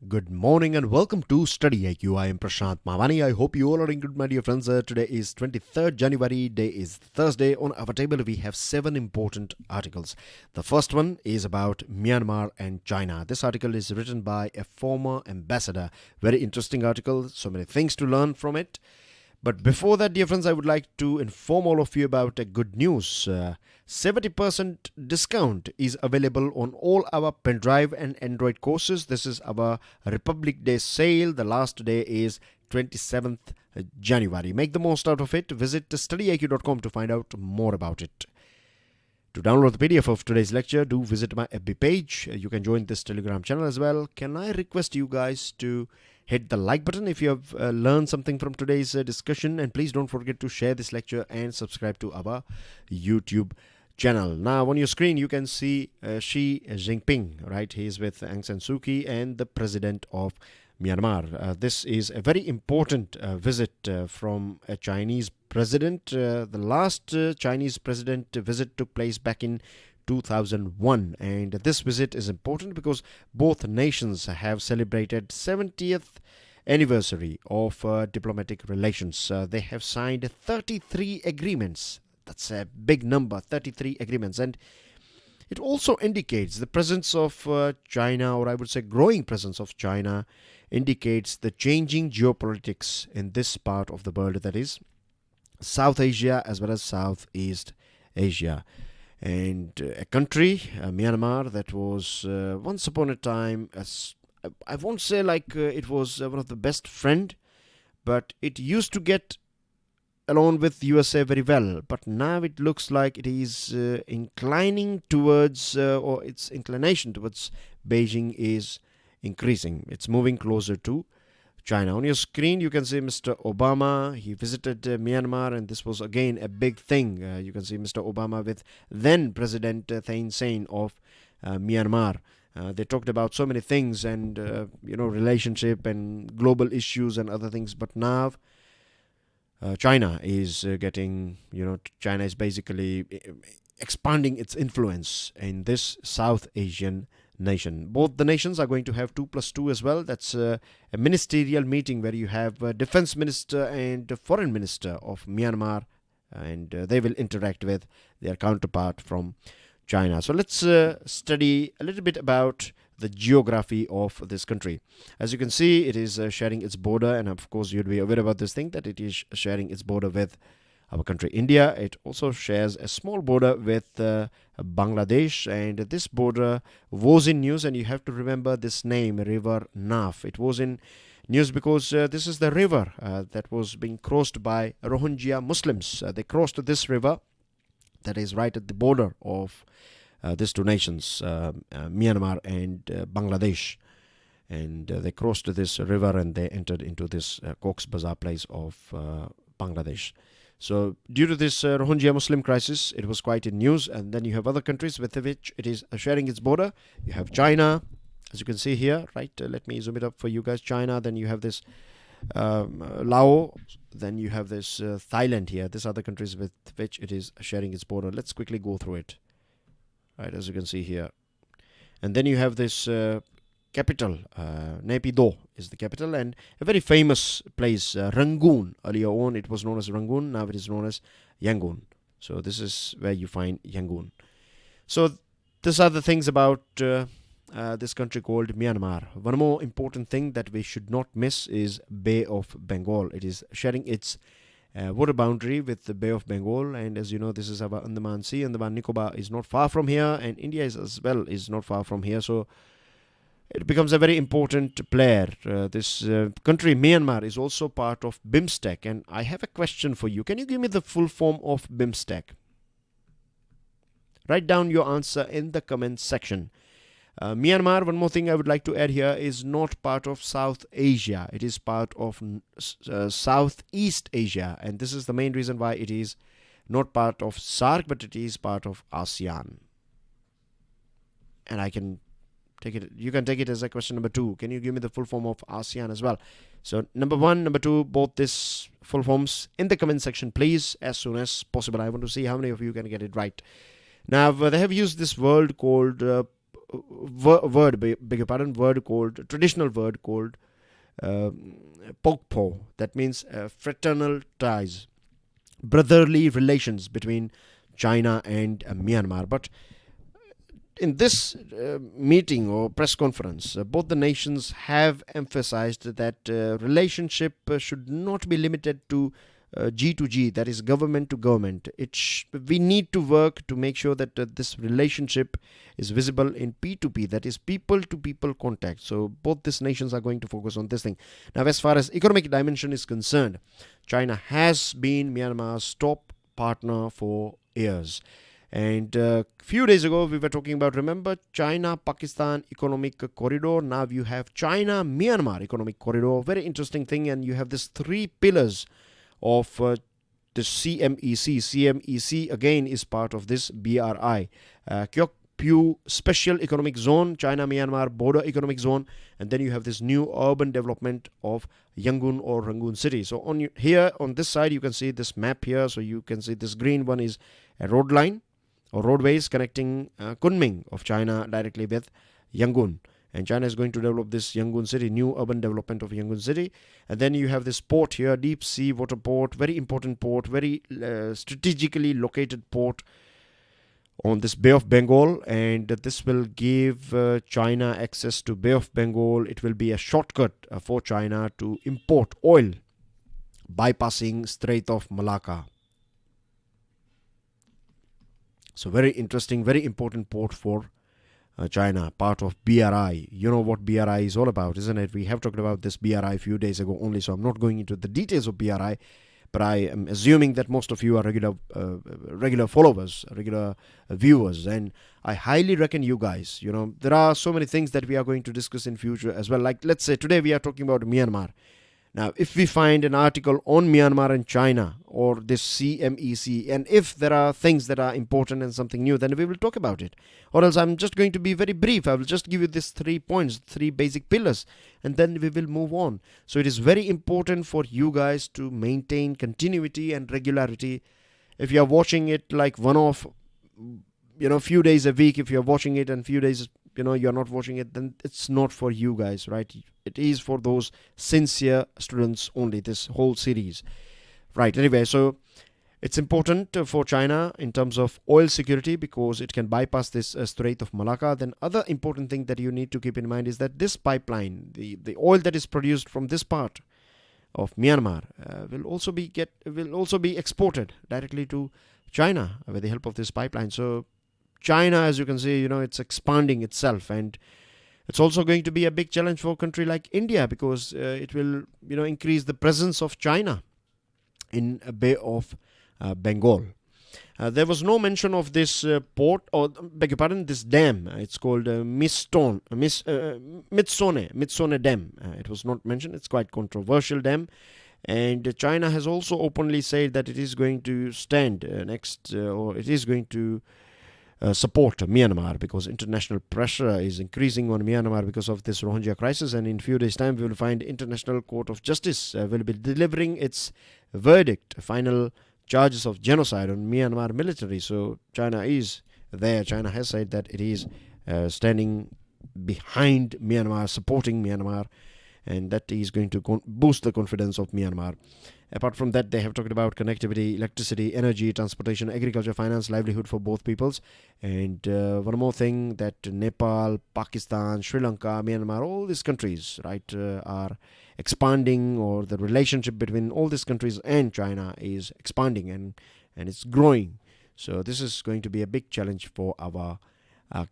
Good morning and welcome to StudyIQ. I am Prashant Mavani. I hope you all are in good, my dear friends. Today is 23rd January. Day is Thursday. On our table, we have 7 important articles. The first one is about Myanmar and China. This article is written by a former ambassador. Very interesting article. So many things to learn from it. But before that, dear friends, I would like to inform all of you about a good news. 70% discount is available on all our pen drive and Android courses. This is our Republic Day sale. The last day is 27th January. Make the most out of it. Visit studyiq.com to find out more about it. To download the PDF of today's lecture, do visit my FB page. You can join this Telegram channel as well. Can I request you guys to hit the like button if you have learned something from today's discussion, and please don't forget to share this lecture and subscribe to our YouTube channel. Now on your screen you can see Xi Jinping, right? He is with Aung San Suu Kyi and the president of Myanmar. This is a very important visit from a Chinese president. The last Chinese president visit took place back in 2001, and this visit is important because both nations have celebrated 70th anniversary of diplomatic relations. They have signed 33 agreements. That's a big number, 33 agreements, and it also indicates the presence of China, or I would say growing presence of China, indicates the changing geopolitics in this part of the world, that is South Asia as well as Southeast Asia. And a country, Myanmar, that was once upon a time, I won't say like it was one of the best friend, but it used to get along with USA very well. But now it looks like it is inclining towards, or its inclination towards Beijing is increasing. It's moving closer to China. On your screen you can see Mr. Obama. He visited Myanmar, and this was again a big thing. You can see Mr. Obama with then President Thein Sein of Myanmar. They talked about so many things and relationship and global issues and other things, but now China is China is basically expanding its influence in this South Asian nation. Both the nations are going to have 2+2 as well. That's a ministerial meeting where you have defense minister and foreign minister of Myanmar, and they will interact with their counterpart from China. So let's study a little bit about the geography of this country. As you can see, it is sharing its border, and of course you'd be aware about this thing, that it is sharing its border with our country India. It also shares a small border with Bangladesh, and this border was in news, and you have to remember this name, River Naf. It was in news because this is the river that was being crossed by Rohingya Muslims. They crossed this river that is right at the border of these two nations, Myanmar and Bangladesh. And they crossed this river and they entered into this Cox's Bazar place of Bangladesh. So due to this Rohingya Muslim crisis, it was quite in news. And then you have other countries with which it is sharing its border. You have China, as you can see here, right? Let me zoom it up for you guys. China, then you have this Laos, then you have this Thailand here. These are the countries with which it is sharing its border. Let's quickly go through it, right, as you can see here. And then you have this capital, Naypyidaw is the capital, and a very famous place, Rangoon. Earlier on it was known as Rangoon, now it is known as Yangon. So this is where you find Yangon. So these are the things about this country called Myanmar. One more important thing that we should not miss is Bay of Bengal. It is sharing its water boundary with the Bay of Bengal, and as you know, this is our Andaman Sea. Andaman Nicobar is not far from here, and India is as well is not far from here. So it becomes a very important player. This country, Myanmar, is also part of BIMSTEC. And I have a question for you. Can you give me the full form of BIMSTEC? Write down your answer in the comment section. Myanmar, one more thing I would like to add here, is not part of South Asia. It is part of Southeast Asia. And this is the main reason why it is not part of SAARC, but it is part of ASEAN. And I can take it, you can take it as a question number 2. Can you give me the full form of ASEAN as well? So number 1, number 2, both this full forms in the comment section, please, as soon as possible. I want to see how many of you can get it right. Now, they have used this word called traditional word called uh, pauk-phaw. That means fraternal ties, brotherly relations between China and Myanmar. But in this meeting or press conference, both the nations have emphasized that relationship should not be limited to G to G, that is government to government. We need to work to make sure that this relationship is visible in P to P, that is people to people contact. So both these nations are going to focus on this thing. Now, as far as economic dimension is concerned, China has been Myanmar's top partner for years. And a few days ago, we were talking about, remember, China-Pakistan economic corridor. Now you have China-Myanmar economic corridor. Very interesting thing. And you have these three pillars of the CMEC. CMEC again is part of this BRI. Pauk-phaw Special Economic Zone, China-Myanmar Border Economic Zone. And then you have this new urban development of Yangon or Rangoon city. So here on this side, you can see this map here. So you can see this green one is a road line or roadways connecting Kunming of China directly with Yangon. And China is going to develop this Yangon city, new urban development of Yangon city. And then you have this port here, deep sea water port, very important port, very strategically located port on this Bay of Bengal. And this will give China access to Bay of Bengal. It will be a shortcut for China to import oil, bypassing Strait of Malacca. So very interesting, very important port for China, part of BRI. You know what BRI is all about, isn't it? We have talked about this BRI a few days ago only, so I'm not going into the details of BRI, but I am assuming that most of you are regular followers, regular viewers, and I highly reckon you guys, there are so many things that we are going to discuss in future as well. Like, let's say today we are talking about Myanmar. Now, if we find an article on Myanmar and China or this CMEC, and if there are things that are important and something new, then we will talk about it. Or else I'm just going to be very brief. I will just give you these 3 points, 3 basic pillars, and then we will move on. So it is very important for you guys to maintain continuity and regularity. If you are watching it like one-off, few days a week, if you are watching it and few days, you're not watching it, then it's not for you guys, right? It is for those sincere students only, this whole series. Right, anyway, so it's important for China in terms of oil security because it can bypass this Strait of Malacca. Then other important thing that you need to keep in mind is that this pipeline, the oil that is produced from this part of Myanmar will also be exported directly to China with the help of this pipeline. So China, as you can see, it's expanding itself, and it's also going to be a big challenge for a country like India because it will, increase the presence of China in a Bay of Bengal. There was no mention of this port, or beg your pardon, this dam. It's called Mitsone Dam. It was not mentioned. It's quite controversial dam. And China has also openly said that it is going to stand or it is going to support Myanmar because international pressure is increasing on Myanmar because of this Rohingya crisis. And in few days' time, we will find International Court of Justice will be delivering its verdict, final charges of genocide on Myanmar military. So China is there. China has said that it is standing behind Myanmar, supporting Myanmar, and that is going to boost the confidence of Myanmar. Apart from that, they have talked about connectivity, electricity, energy, transportation, agriculture, finance, livelihood for both peoples. And one more thing, that Nepal, Pakistan, Sri Lanka, Myanmar, all these countries, right, are expanding, or the relationship between all these countries and China is expanding and it's growing. So this is going to be a big challenge for our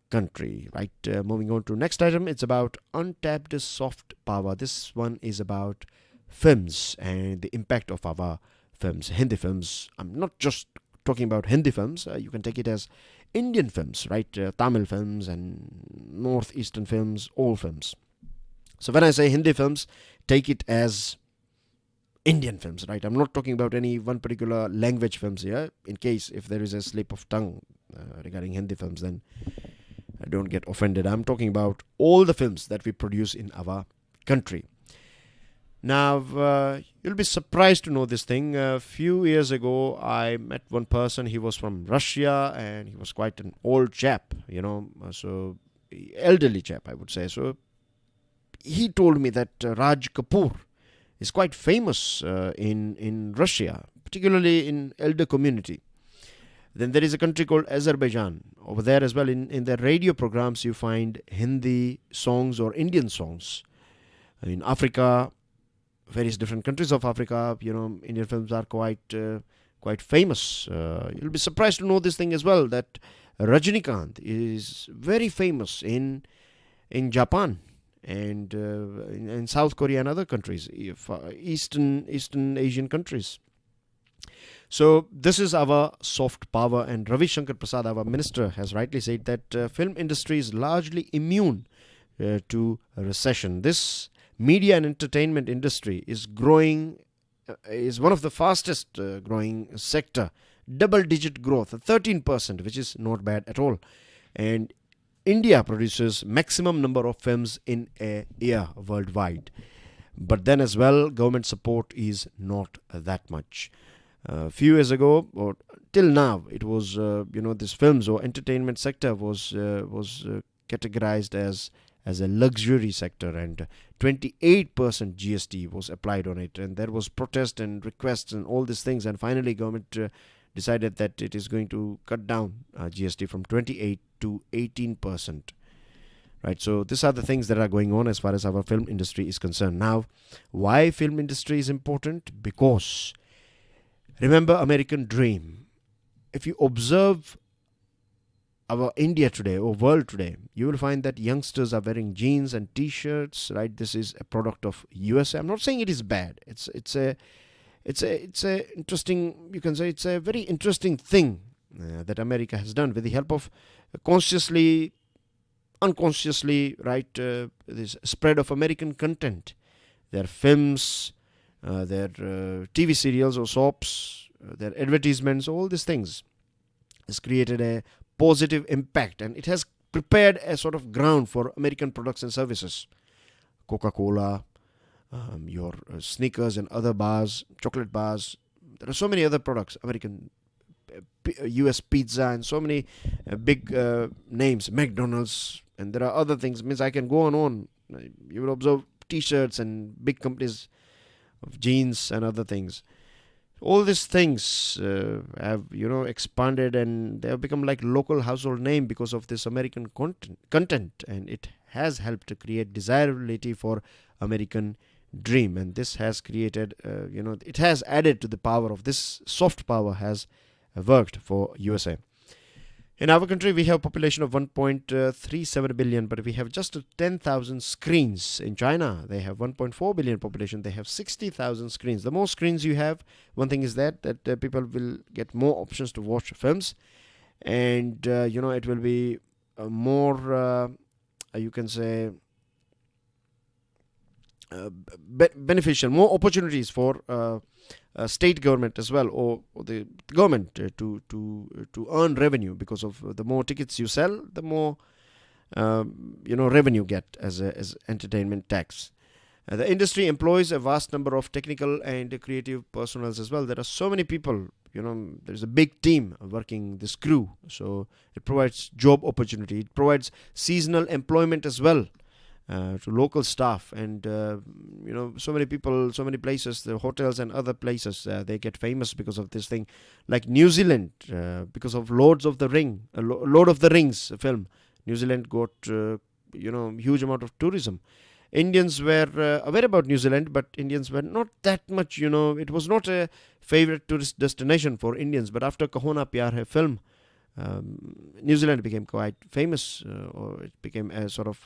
country, right? Moving on to next item, it's about untapped soft power. This one is about films and the impact of our films, Hindi films. I'm not just talking about Hindi films. You can take it as Indian films, right? Tamil films and northeastern films, all films. So when I say Hindi films, take it as Indian films, right? I'm not talking about any one particular language films here. In case if there is a slip of tongue regarding Hindi films, then don't get offended. I'm talking about all the films that we produce in our country. Now, you'll be surprised to know this thing. A few years ago, I met one person. He was from Russia, and he was quite an old chap, So elderly chap, I would say. So he told me that Raj Kapoor is quite famous in Russia, particularly in elder community. Then there is a country called Azerbaijan. Over there as well, in their radio programs, you find Hindi songs or Indian songs. In Africa, various different countries of Africa, Indian films are quite famous. You'll be surprised to know this thing as well, that Rajinikanth is very famous in Japan and in South Korea and other countries, Eastern Asian countries. So this is our soft power, and Ravi Shankar Prasad, our minister, has rightly said that film industry is largely immune to a recession. This media and entertainment industry is growing, is one of the fastest growing sector, double-digit growth, 13%, which is not bad at all. And India produces maximum number of films in a year worldwide. But then as well, government support is not that much. A few years ago, or till now, it was this films or entertainment sector was categorized as a luxury sector, and 28% GST was applied on it, and there was protest and requests and all these things, and finally government decided that it is going to cut down GST from 28 to 18%. Right, so these are the things that are going on as far as our film industry is concerned. Now, why film industry is important? Because remember American dream. If you observe our India today or world today, you will find that youngsters are wearing jeans and t-shirts, right? This is a product of USA. I'm not saying it is bad. It's a interesting, you can say it's a very interesting thing that America has done with the help of consciously, unconsciously, right, this spread of American content. Their films, their TV serials or soaps, their advertisements, all these things has created a positive impact, and it has prepared a sort of ground for American products and services. Coca-Cola, your Snickers and other bars, chocolate bars. There are so many other products, American US pizza, and so many big names, McDonald's, and there are other things. Means I can go on. You will observe t-shirts and big companies of jeans and other things. All these things have expanded, and they have become like local household name because of this American content, and it has helped to create desirability for American dream, and this has created it has added to the power of this soft power has worked for USA. In our country, we have a population of 1.37 billion, but we have just 10,000 screens. In China, they have 1.4 billion population. They have 60,000 screens. The more screens you have, one thing is that people will get more options to watch films, and it will be more, you can say, beneficial, more opportunities for state government as well, or the government to earn revenue, because of the more tickets you sell, the more revenue get as entertainment tax. The industry employs a vast number of technical and creative personnel as well. There are so many people, there's a big team working this crew, so it provides job opportunity. It provides seasonal employment as well to local staff, and so many people, so many places, the hotels and other places, they get famous because of this thing. Like New Zealand, because of Lord of the Rings film, New Zealand got huge amount of tourism. Indians were aware about New Zealand, but Indians were not that much, it was not a favorite tourist destination for Indians. But after Kahona Pyar Hai film, New Zealand became quite famous, or it became a sort of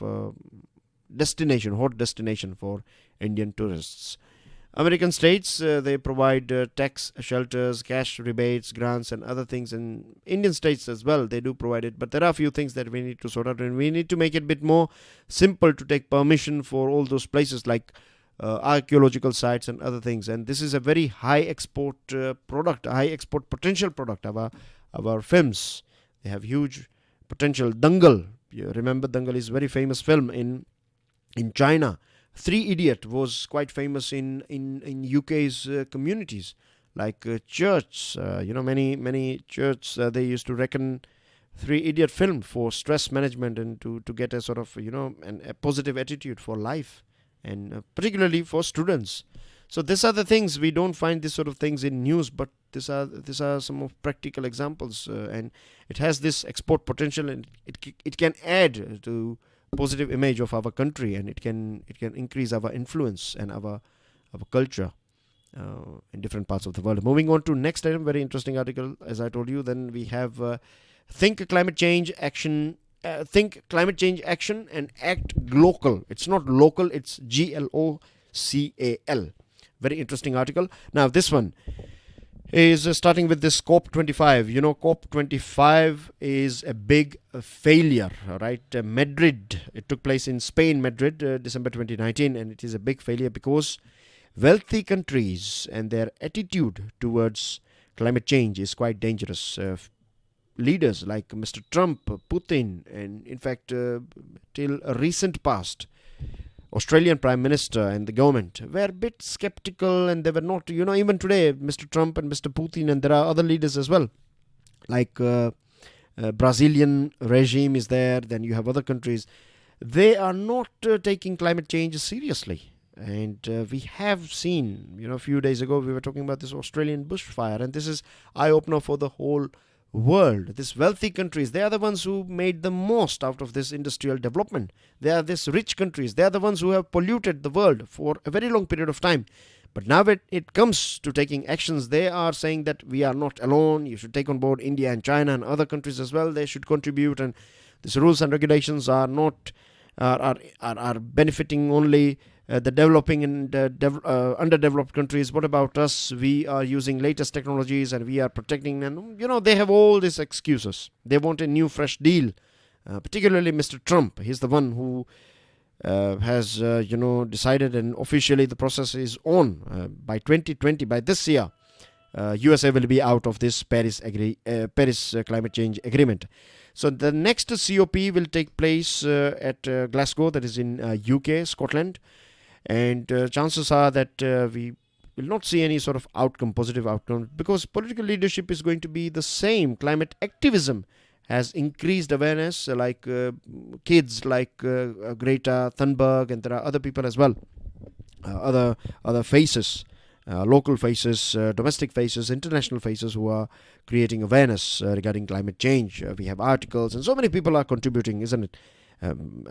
hot destination for Indian tourists. American states, they provide tax shelters, cash rebates, grants and other things. In Indian states as well, they do provide it. But there are a few things that we need to sort out, and we need to make it a bit more simple to take permission for all those places, like archaeological sites and other things. And this is a very high export product, high export potential product. Our films, they have huge potential. Dangal, you remember Dangal is a very famous film in China. Three Idiot was quite famous in UK's communities, like church. Many churches, they used to reckon Three Idiot film for stress management and to get a sort of a positive attitude for life, and particularly for students. So these are the things we don't find these sort of things in news, but these are some of practical examples, and it has this export potential, and it can add to positive image of our country, and it can increase our influence and our culture in different parts of the world. Moving on to next item, very interesting article, as I told you. Then we have think climate change action. Think climate change action and act global. It's not local, it's GLOCAL. Very interesting article. Now this one is starting with this COP25. COP25 is a big failure, right? Madrid, it took place in Spain, Madrid, December 2019, and it is a big failure because wealthy countries and their attitude towards climate change is quite dangerous. Leaders like Mr. Trump, Putin, and in fact, till a recent past, Australian Prime Minister and the government were a bit skeptical, and they were not, even today, Mr. Trump and Mr. Putin, and there are other leaders as well, like Brazilian regime is there, then you have other countries. They are not taking climate change seriously. And we have seen, a few days ago, we were talking about this Australian bushfire, and this is eye-opener for the whole world. These wealthy countries, they are the ones who made the most out of this industrial development. They are these rich countries. They are the ones who have polluted the world for a very long period of time. But now it comes to taking actions, they are saying that we are not alone. You should take on board India and China and other countries as well. They should contribute, and these rules and regulations are not are benefiting only the developing and underdeveloped countries. What about us? We are using latest technologies and we are protecting, and they have all these excuses. They want a new fresh deal, particularly Mr. Trump. He's the one who has decided, and officially the process is on. By 2020, by this year, USA will be out of this Paris climate change agreement. So the next COP will take place at Glasgow, that is in UK, Scotland. And chances are that we will not see any sort of positive outcome, because political leadership is going to be the same. Climate activism has increased awareness, like kids like Greta Thunberg, and there are other people as well, other faces, local faces, domestic faces, international faces who are creating awareness regarding climate change. We have articles, and so many people are contributing, isn't it?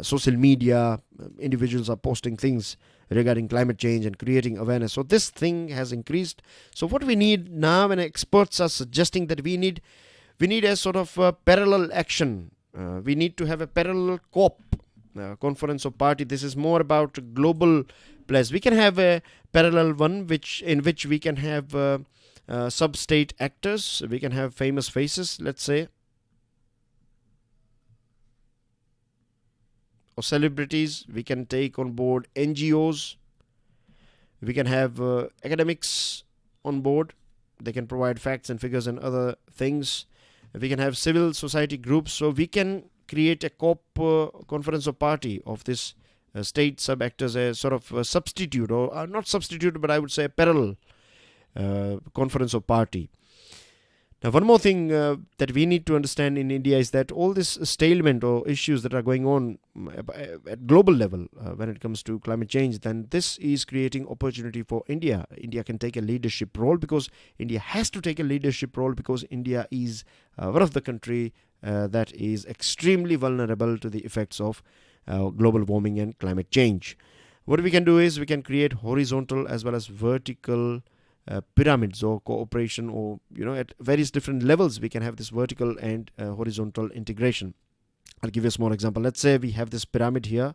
Social media, individuals are posting things regarding climate change and creating awareness. So this thing has increased. So what we need now, and experts are suggesting that we need a sort of parallel action. We need to have a parallel COP, Conference of Party. This is more about global players. We can have a parallel one in which we can have sub-state actors. We can have famous faces, let's say, or celebrities. We can take on board NGOs. We can have academics on board. They can provide facts and figures and other things. We can have civil society groups. So we can create a COP, Conference of Party, of this state sub-actors, a sort of substitute, or not substitute, but I would say a parallel Conference of Party. Now, one more thing that we need to understand in India is that all this stalemate or issues that are going on at global level when it comes to climate change, then this is creating opportunity for India. India can take a leadership role, because India has to take a leadership role, because India is one of the country that is extremely vulnerable to the effects of global warming and climate change. What we can do is we can create horizontal as well as vertical pyramids or cooperation, or at various different levels we can have this vertical and horizontal integration. I'll give you a small example. Let's say we have this pyramid here.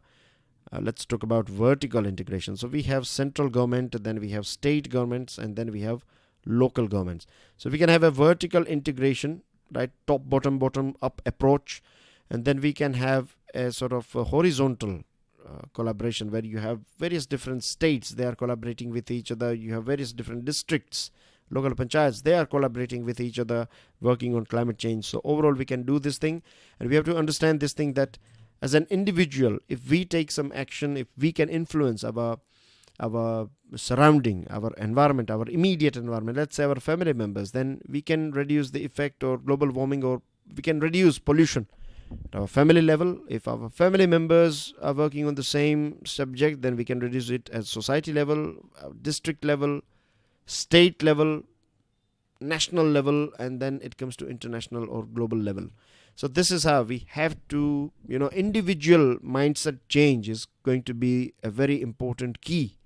Let's talk about vertical integration. So we have central government, then we have state governments, and then we have local governments. So we can have a vertical integration, right? Top, bottom up approach, and then we can have a sort of a horizontal collaboration, where you have various different states, they are collaborating with each other. You have various different districts, local panchayats, they are collaborating with each other, working on climate change. So overall we can do this thing, and we have to understand this thing, that as an individual, if we take some action, if we can influence our surrounding, our environment, our immediate environment, let's say our family members, then we can reduce the effect or global warming, or we can reduce pollution at our family level. If our family members are working on the same subject, then we can reduce it at society level, district level, state level, national level, and then it comes to international or global level. So this is how we have to, individual mindset change is going to be a very important key,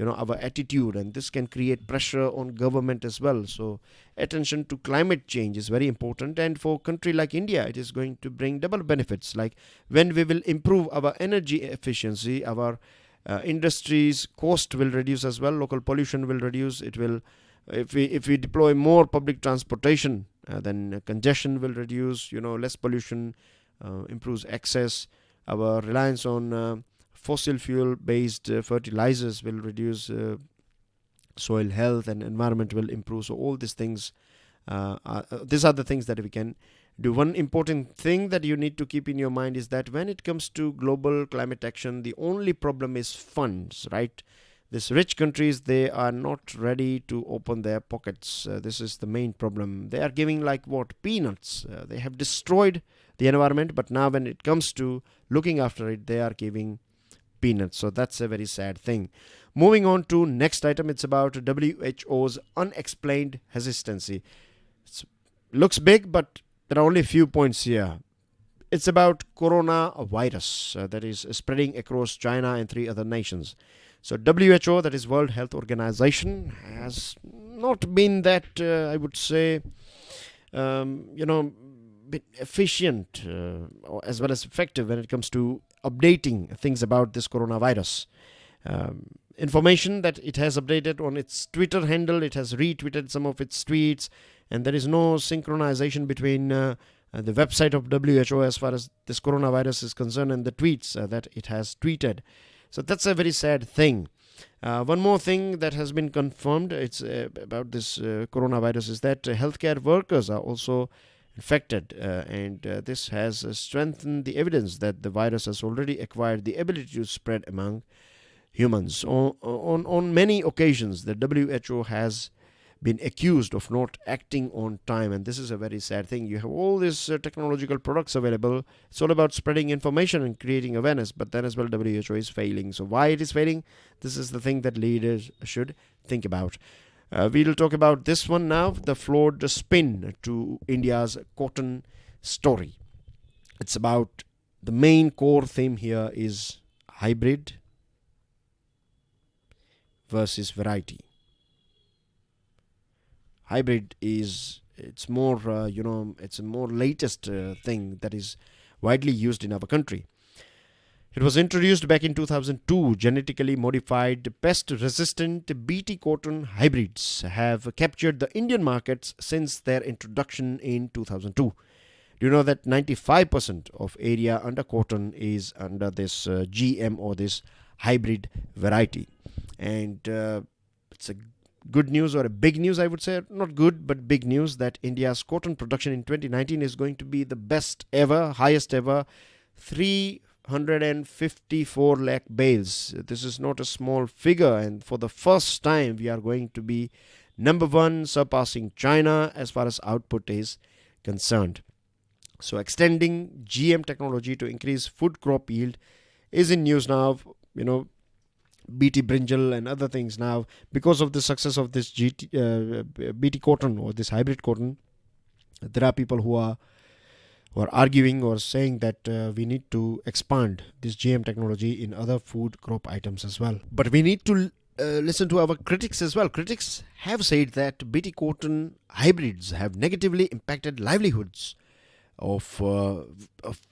our attitude, and this can create pressure on government as well. So attention to climate change is very important, and for a country like India, it is going to bring double benefits. Like when we will improve our energy efficiency, our industries cost will reduce as well, local pollution will reduce. It will, if we deploy more public transportation, then congestion will reduce, less pollution, improves access. Our reliance on fossil fuel based fertilizers will reduce, soil health and environment will improve. So all these things, these are the things that we can do. One important thing that you need to keep in your mind is that when it comes to global climate action, the only problem is funds, right? These rich countries, they are not ready to open their pockets. This is the main problem. They are giving like what? Peanuts. They have destroyed the environment, but now when it comes to looking after it, they are giving peanuts. So that's a very sad thing. Moving on to next item, it's about WHO's unexplained hesitancy. It looks big, but there are only a few points here. It's about coronavirus that is spreading across China and 3 other nations. So WHO, that is World Health Organization, has not been that, I would say, bit efficient as well as effective when it comes to updating things about this coronavirus. Information that it has updated on its Twitter handle, it has retweeted some of its tweets, and there is no synchronization between the website of WHO as far as this coronavirus is concerned and the tweets that it has tweeted. So that's a very sad thing. One more thing that has been confirmed, it's about this coronavirus, is that healthcare workers are also infected, and this has strengthened the evidence that the virus has already acquired the ability to spread among humans. On many occasions, the WHO has been accused of not acting on time, and this is a very sad thing. You have all these technological products available. It's all about spreading information and creating awareness, but then as well WHO is failing. So why it is failing? This is the thing that leaders should think about. We'll talk about this one now, the flawed spin to India's cotton story. It's about the main core theme here is hybrid versus variety. Hybrid is, it's more, it's a more latest thing that is widely used in our country. It was introduced back in 2002. Genetically modified pest-resistant BT cotton hybrids have captured the Indian markets since their introduction in 2002. Do you know that 95% of area under cotton is under this GM or this hybrid variety? And it's a good news or a big news, I would say. Not good, but big news that India's cotton production in 2019 is going to be the best ever, highest ever, 354 lakh bales. This is not a small figure, and for the first time we are going to be number one, surpassing China as far as output is concerned. So extending GM technology to increase food crop yield is in news now. BT brinjal and other things now, because of the success of this BT cotton or this hybrid cotton, there are people who are arguing or saying that we need to expand this GM technology in other food crop items as well. But we need to listen to our critics as well. Critics have said that BT cotton hybrids have negatively impacted livelihoods of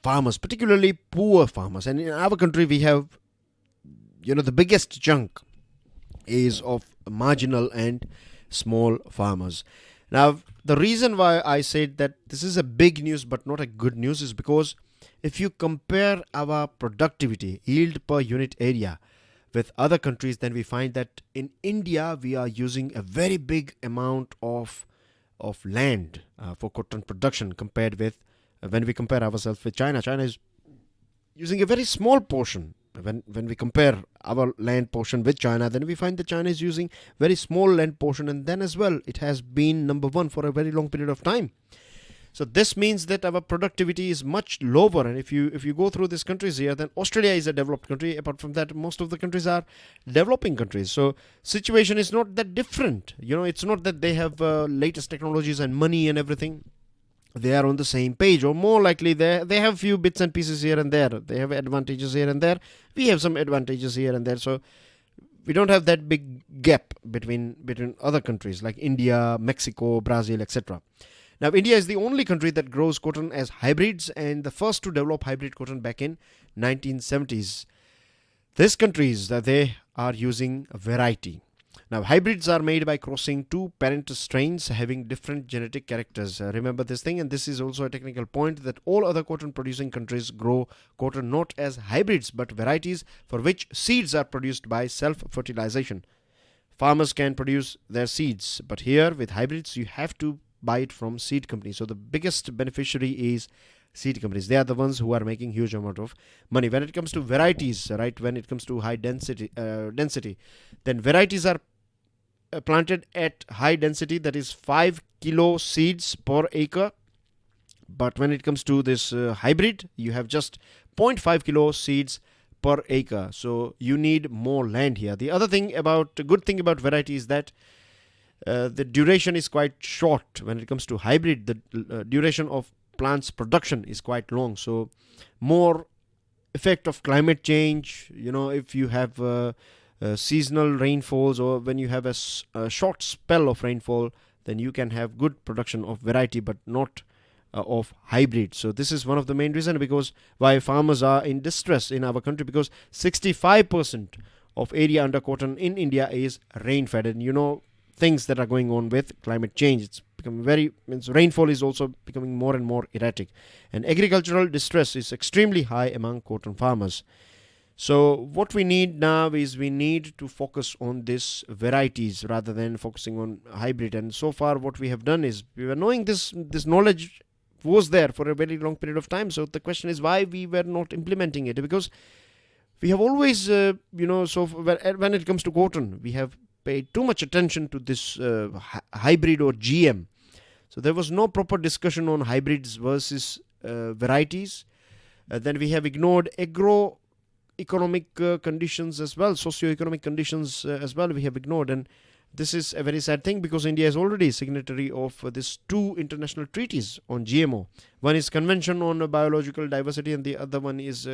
farmers, particularly poor farmers. And in our country we have, the biggest chunk is of marginal and small farmers. Now, the reason why I said that this is a big news but not a good news is because if you compare our productivity, yield per unit area with other countries, then we find that in India we are using a very big amount of land for cotton production compared with when we compare ourselves with China. China is using a very small portion. When we compare our land portion with China, then we find that China is using very small land portion, and then as well it has been number one for a very long period of time. So this means that our productivity is much lower. And if you go through these countries here, then Australia is a developed country. Apart from that, most of the countries are developing countries. So situation is not that different. It's not that they have latest technologies and money and everything. They are on the same page, or more likely they have few bits and pieces here and there. They have advantages here and there. We have some advantages here and there. So we don't have that big gap between other countries like India, Mexico, Brazil, etc. Now, India is the only country that grows cotton as hybrids and the first to develop hybrid cotton back in 1970s. These countries, they are using a variety. Now, hybrids are made by crossing two parent strains having different genetic characters. Remember this thing, and this is also a technical point, that all other cotton producing countries grow cotton not as hybrids but varieties for which seeds are produced by self-fertilization. Farmers can produce their seeds, but here with hybrids you have to buy it from seed companies. So the biggest beneficiary is seed companies. They are the ones who are making huge amount of money. When it comes to varieties, right, when it comes to high density, then varieties are planted at high density, that is 5 kilo seeds per acre. But when it comes to this hybrid, you have just 0.5 kilo seeds per acre. So you need more land here. The other thing good thing about variety is that the duration is quite short. When it comes to hybrid, the duration of plants production is quite long. So more effect of climate change, if you have seasonal rainfalls, or when you have a short spell of rainfall, then you can have good production of variety but not of hybrid. So this is one of the main reasons because why farmers are in distress in our country, because 65% of area under cotton in India is rain fed, and things that are going on with climate change, it's becoming rainfall is also becoming more and more erratic, and agricultural distress is extremely high among cotton farmers. So what we need now is we need to focus on these varieties rather than focusing on hybrid. And so far what we have done is, we were knowing this knowledge was there for a very long period of time. So the question is why we were not implementing it, because we have always so when it comes to cotton, we have paid too much attention to this hybrid or GM. So there was no proper discussion on hybrids versus varieties. Then we have ignored economic conditions as well, socio-economic conditions as well we have ignored, and this is a very sad thing because India is already signatory of these two international treaties on GMO. One is Convention on Biological Diversity and the other one is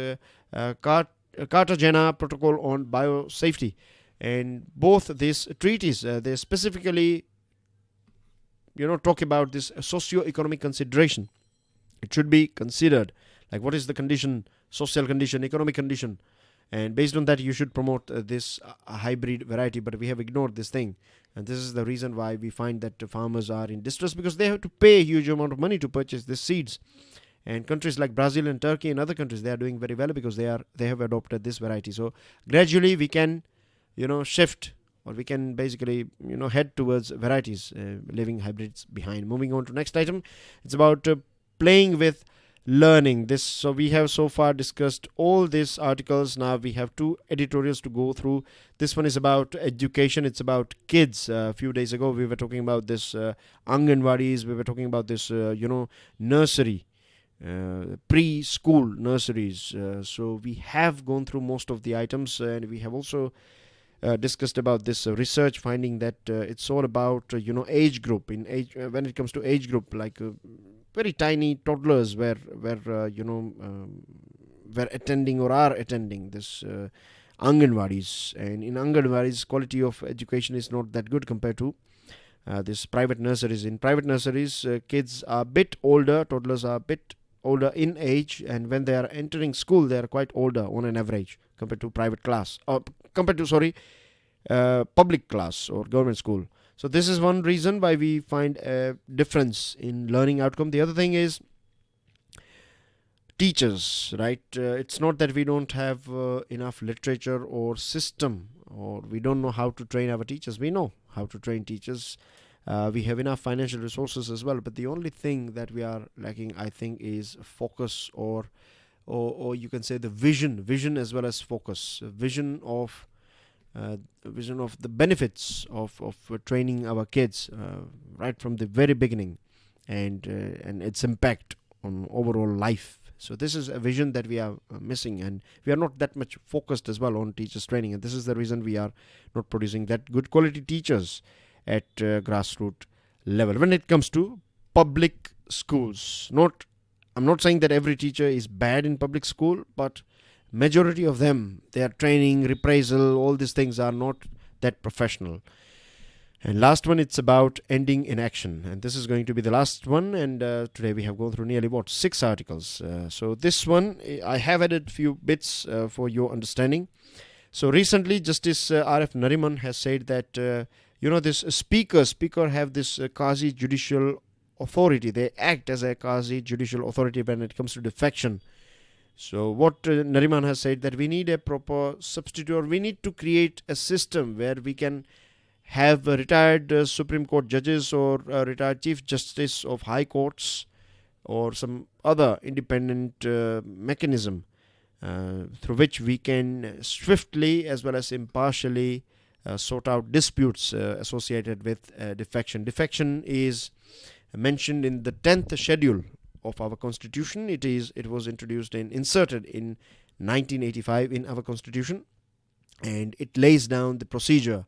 Cartagena Protocol on Biosafety, and both these treaties they specifically talk about this socio-economic consideration. It should be considered like what is the condition, social condition, economic condition, and based on that you should promote this hybrid variety. But we have ignored this thing, and this is the reason why we find that farmers are in distress, because they have to pay a huge amount of money to purchase these seeds. And countries like Brazil and Turkey and other countries, they are doing very well because they have adopted this variety. So gradually we can shift, or we can basically head towards varieties, leaving hybrids behind. Moving on to next item, it's about playing with learning this. So we have so far discussed all these articles. Now we have two editorials to go through. This one is about education. It's about kids. A few days ago we were talking about this Anganwadis. We were talking about this nursery, preschool nurseries. So we have gone through most of the items, and we have also discussed about this research finding that it's all about age group. In age, when it comes to age group, like very tiny toddlers were attending or are attending this Anganwadis, and in Anganwadis quality of education is not that good compared to this private nurseries. In private nurseries, kids are a bit older, toddlers are a bit older in age, and when they are entering school they are quite older on an average compared to public class or government school. So this is one reason why we find a difference in learning outcome. The other thing is teachers, right? It's not that we don't have enough literature or system, or we don't know how to train our teachers. We know how to train teachers. We have enough financial resources as well, but the only thing that we are lacking, I think, is focus, or you can say the vision as well as focus, vision of the benefits of training our kids right from the very beginning. and its impact on overall life. So this is a vision that we are missing, and we are not that much focused as well on teachers training, and this is the reason we are not producing that good quality teachers at grassroots level. When it comes to public schools, I'm not saying that every teacher is bad in public school, but majority of them, their training, reprisal, all these things are not that professional. And last one, it's about ending inaction, and this is going to be the last one. And today we have gone through nearly 6 articles. So this one I have added few bits for your understanding. So recently Justice R.F. Nariman has said that this speaker have this quasi judicial authority. They act as a quasi judicial authority when it comes to defection. So what Nariman has said, that we need a proper substitute, or we need to create a system where we can have retired Supreme Court judges or retired Chief Justice of High Courts or some other independent mechanism through which we can swiftly as well as impartially sort out disputes associated with defection. Defection is mentioned in the 10th schedule of our constitution. It was inserted in 1985 in our constitution, and it lays down the procedure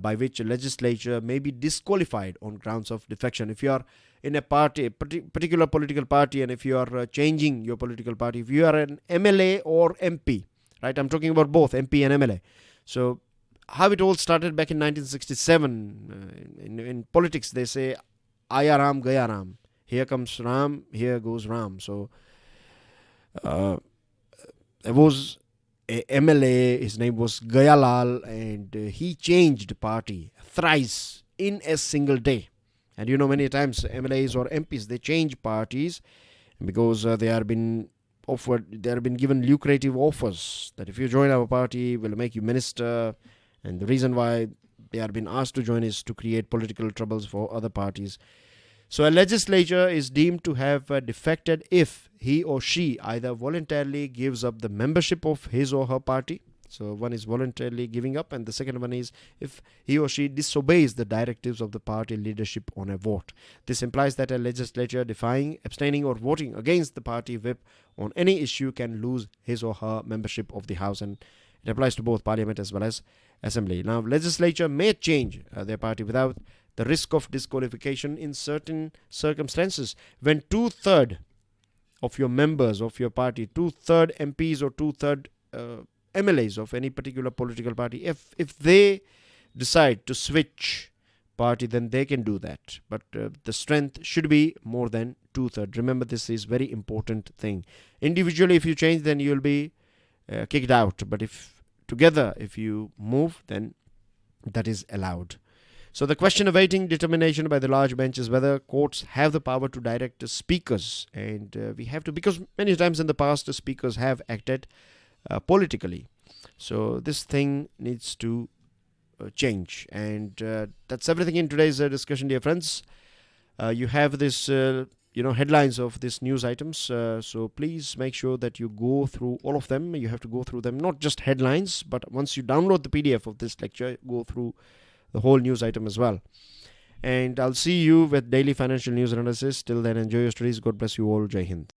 by which a legislature may be disqualified on grounds of defection. If you are in a party, a particular political party, and if you are changing your political party, if you are an MLA or MP, right? I'm talking about both MP and MLA. So how it all started back in 1967, in politics they say, Aya Ram, Gaya Ram. Here comes Ram, here goes Ram. So there was a MLA, his name was Gayalal, and he changed party thrice in a single day. And many times MLAs or MPs, they change parties because they are been given lucrative offers that if you join our party, we'll make you minister. And the reason why they are being asked to join is to create political troubles for other parties. So a legislature is deemed to have defected if he or she either voluntarily gives up the membership of his or her party. So one is voluntarily giving up, and the second one is if he or she disobeys the directives of the party leadership on a vote. This implies that a legislature defying, abstaining or voting against the party whip on any issue can lose his or her membership of the House, and it applies to both Parliament as well as Assembly. Now, legislature may change their party without the risk of disqualification in certain circumstances. When 2/3 of your members of your party, 2/3 MPs or 2/3 MLAs of any particular political party, if they decide to switch party, then they can do that. But the strength should be more than 2/3. Remember, this is very important thing. Individually, if you change, then you'll be kicked out. But if you move, then that is allowed. So the question awaiting determination by the large bench is whether courts have the power to direct speakers. And we have to, because many times in the past, the speakers have acted politically. So this thing needs to change. And that's everything in today's discussion, dear friends. You have this, headlines of these news items. So please make sure that you go through all of them. You have to go through them, not just headlines, but once you download the PDF of this lecture, go through the whole news item as well. And I'll see you with daily financial news analysis. Till then, enjoy your studies. God bless you all. Jai Hind.